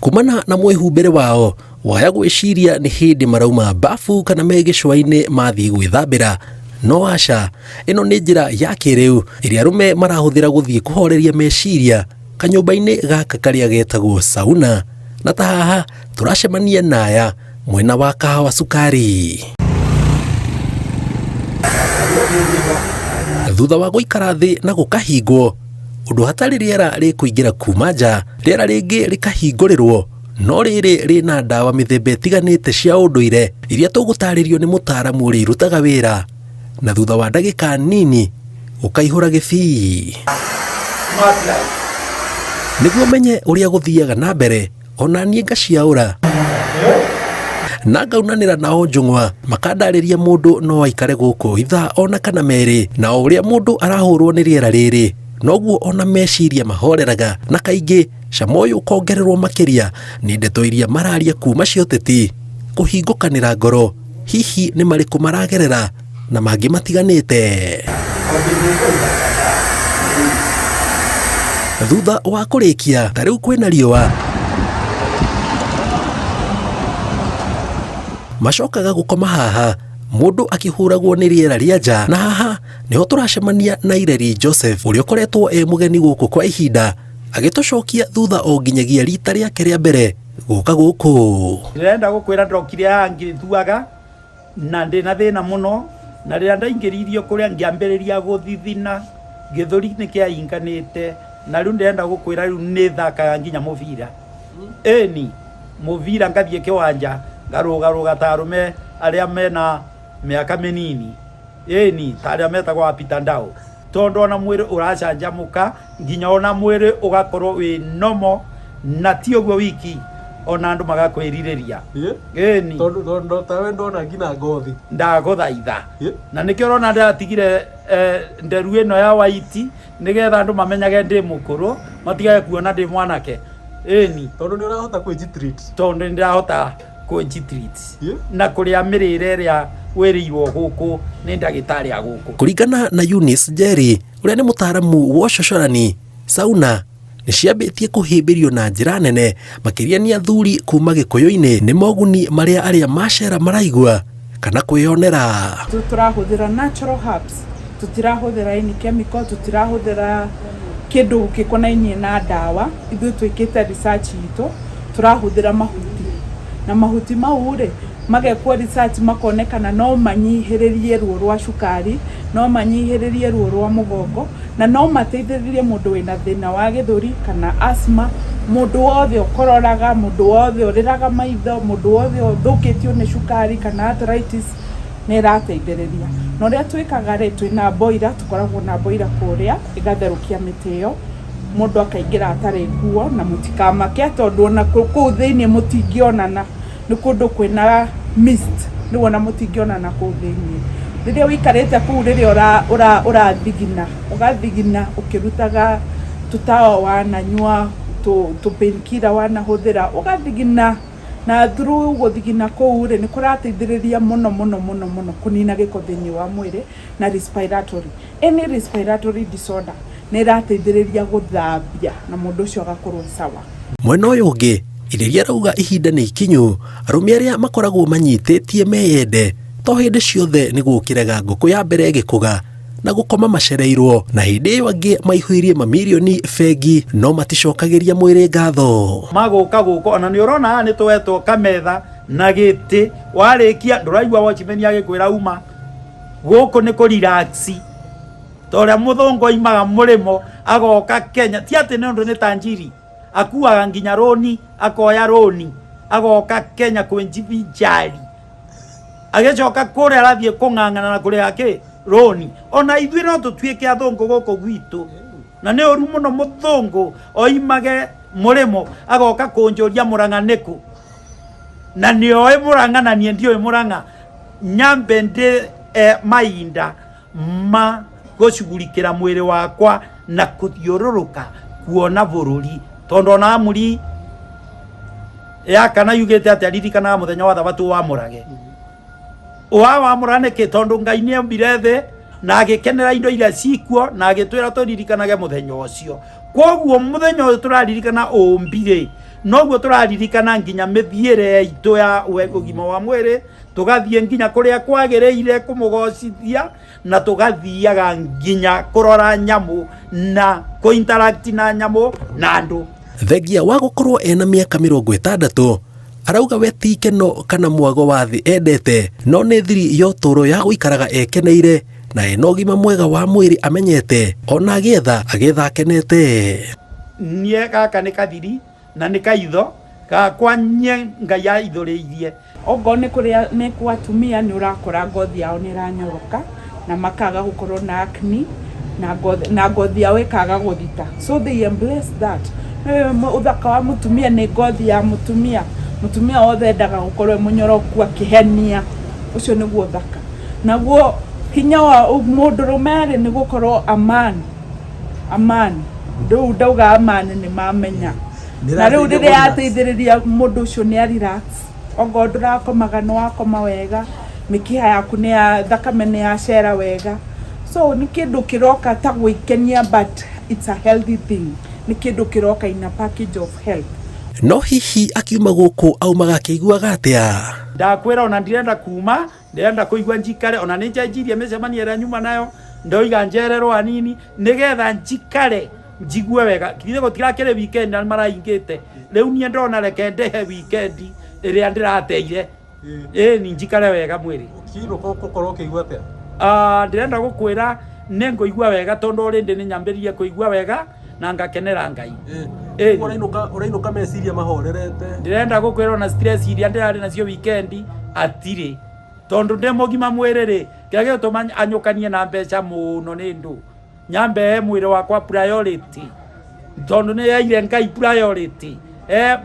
kumana na mwihumbire wao waya gwiciria ni hindi marauma bafu kana megicwaine mathii gwithambira. No aca, ino ni njira ya kiriu iria arume marahuthira guthii kuhoreria meciria kanyumba-ini gaka karia getagwo sauna. Na ta haha turacemania naya mwena wa Kahawa Sukari. Thutha wa guikara thi na gukahingwo undu hatari riera rikuingira kuma nja, riera ringi rikahingũrĩrwo no riri rina ndawa mithemba itiganite cia unduire iria tugutaririo ni mutaaramu uri irutaga wira, na thutha wa ndagika nini ukaihura gibii niguo menye uria guthiaga na mbere. Ona nie ngaciaura na ngaunanira nao njung'wa makandariria mundu no aikare guku itha ona kana meri, na uria mundu arahurwo ni riera riri noguo ona meciria mahoreraga, na kaingi camoyo ukongererwo makiria ni ndeto iria mararia kuma cioteti kuhingukanira ngoro. Hihi ni mariku maragerera na mangi matiganite. Thutha wa kurikia tariu kwina riua macokaga gukoma haha mundu akihuragwo ni riera ria nja. Na haha niho turacemania na Ireri Joseph uria ukoretwo mugeni guku kwa ihinda agitucokia thutha o nginyagia rita riake ria mbere guka guku. Ndirenda gukwira ndokire ngithuaga na ndina thina muno, na riria ndaingiririo kuria ngiambiriria guthithina githuri ni kiainganite, na riu ndirenda gukwira riu ni thakaga nginya muvira. Eni muvira ngathie kiwanja garugaruga ta arume aria mena miaka minini. Eni ta aria metagwo apita ndao, tondu ona mwiri uracanjamuka nginya ona mwiri ugakorwo wi nomo, na ti uguo wiki ona andu magakwiririria. Eni tondu tawe ndona ngina ngothi ndaguthaitha na nikio urona ndatigire nderu ino ya white nigetha andu mamenyage ndi mukuru matigage kuona ndi mwanake. Eni tondu ni urahota kwinjitreat, tondu ndirahota kwinjitreat na kuria mirire ria wirirwo guku ni ndagitari a guku. Kuringana na Eunice Njeri uria ni mutaaramu wa ucocorani, sauna ni ciambitie kuhimbirio na njira nene makiria ni athuri kuma gikuyu-ini. Ni moguni maria aria macera maraigua kana kwionera. Tutirahuthira natural herbs, tutirahuthira any chemical, tutirahuthira kindu gikonainie na ndawa. Ithu twikite research itu turahuthira mahuti, na mahuti mau ri magekwo research makonekana no manyihiririe ruo rwa cukari, no manyihiririe ruo rwa mugongo, na no mateithiririe mundu wina thina wa githuri kana asthma, mundu wothe ukororaga, mundu wothe uriraga maitho, mundu wothe uthukitio ni cukari kana arthritis ni rateithiriria. No ria twikaga ri twina boira, tukoragwo na boira kuria igatherukia miti iyo, mundu akaingira atari nguo na mutikamake tondu ona kuu thiini mutingionana, ni kundu kwina mist, ni wona mutingionana kuu thiini. Riria wikarite kuu, riria urathigina ugathigina ukirutaga tutawa wananyua tu painkiller wanahuthira ugathigina, na through guthigina kuu ri ni kurateithiriria muno muno muno muno kunina giko thiini wa mwiri na respiratory. Any respiratory disorder ni rateithiriria guthambia na mundu ucio agakorwo sawa. Mwena uyu ungi iria rauga ihinda ni ikinyu arume aria makoragwo manyititie meyende to hindi ciothe ni gukirega nguku ya mbere gikuga na gukoma macereirwo, na hindi iyo angi maihuirie mamilioni fegi no maticokagiria mwiri ngatho. Maguka guko ona ni urona ni twetwo kametha na giti, warikia nduraigwa watchman agikwira uma guku ni ku relax. Toria muthungu aimaga murimo agoka Kenya, ti ati nondu ni tanjiri akuaga nginya roni, akoya roni agoka Kenya kwenjibinjari, agicoka kuria arathie kung'ang'ana na kuria ki roni. Ona ithuĩ no tutuĩke athũngũ gũkũ gwitũ, na nĩ ũru mũno mũthũngũ oimage mũrĩmo agoka kũnjũria Mũrang'a nĩkũ, na nĩoĩ Mũrang'a na niĩ ndiũĩ Mũrang'a. Nyambe ndĩ mainda ma gũcugurikĩra mwĩrĩ wakwa na kũthiũrũrũka kuona bũrũri, tondũ ona amuri ya kana yugĩte atĩ aririkanaga mũthenya wa Thabatũ wa Mũrage. Wa Mũrage nĩkĩ? Tondũ Ngai nĩombire thĩ na agĩkenera indo iria cikuo na agĩtwĩra tũririkanage mũthenya ũcio. Koguo mũthenya ũyũ tũraririkana ũmbire noguo turaririkana nginya mithiire itu ya ugima wa mwiri, tugathie nginya kuria kwagireire kumugocithia na tugathiaga nginya kurora nyamu na interact na nyamu na andu. Thengia wa gukorwo ena miaka 60 arauga we ti keno kana mwago wa thi endete, no nĩ thiri ya ũtũũro ya gũikaraga ekeneire na ena ũgima mwega wa mwĩrĩ amenyete, ona agĩetha akenete. Nie gaka nĩ kathiri na nĩ kaitho gakwa nye Ngai aithũrĩirie. Ogo nĩ kwa atumia nĩ ũrakora ngothi yao nĩ ĩranyoroka na makaga gũkorwo na acne na ngothi yao ĩkaga gũthita, so they embrace that. Uthaka wa mutumia nĩ ngothi ya mutumia wothe endaga gũkorwo mũnyoroku akĩhenia, ũcio nĩguo thaka. Naguo hinya wa mũndũrũme nĩ gũkorwo amani. Rĩu ndauga amani nĩ mamenya, na rĩu rĩrĩa ateithĩrĩria mũndũ ũcio nĩ relax. Ogo ndũrakomaga nĩ wakoma wega, mĩkiha yaku nĩ ya thakame nĩ yacera wega, so nĩ kĩndũ kĩroka ta gwĩkenia, but it's a healthy thing. Nĩ kĩndũ kĩroka in a package of health. No hihi akiuma gũkũ aumaga akĩiguaga atĩa? Ndakwĩra ona ndirenda kuma, ndirenda kũigua njikare, ona nĩ njanjirie mĩcemanio ĩrĩa nyuma nayo, ndoiga njererwo hanini nĩgetha njikare njigue wega. Kithe gũtirakĩrĩ weekend na maraingĩte, rĩu niĩ ndona reke ndehe weekend ĩrĩa ndĩrateire ni njikare wega mwĩrĩ. Gũkorwo ũkĩigua atĩa? Ndirenda gũkwĩra nĩ ngũigua wega tondũ already nĩ nyambĩrĩrie kũigua wega na ngakenera Ngai. Ũrainũka meciria mahorerete. Ndirenda gũkwĩra na stress iria ndĩrarĩ nacio weekend atirĩ, tondũ ndĩ mũgima mwĩrĩ rĩ, kĩrĩa gĩtũma anyũkanie na mbeca mũno nĩ ndũ nyambe mwĩrĩ wakwa priority, tondũ nĩ yaire Ngai priority.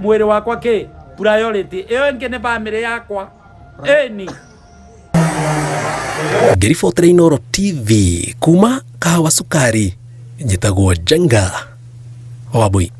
Mwĩrĩ wakwa kĩ priority, ĩyo ĩngĩ nĩ bamĩrĩ yakwa. Ni Ngĩribotera Inooro TV kuma Kahawa Sukari, njĩtagwo Jenga Wambui.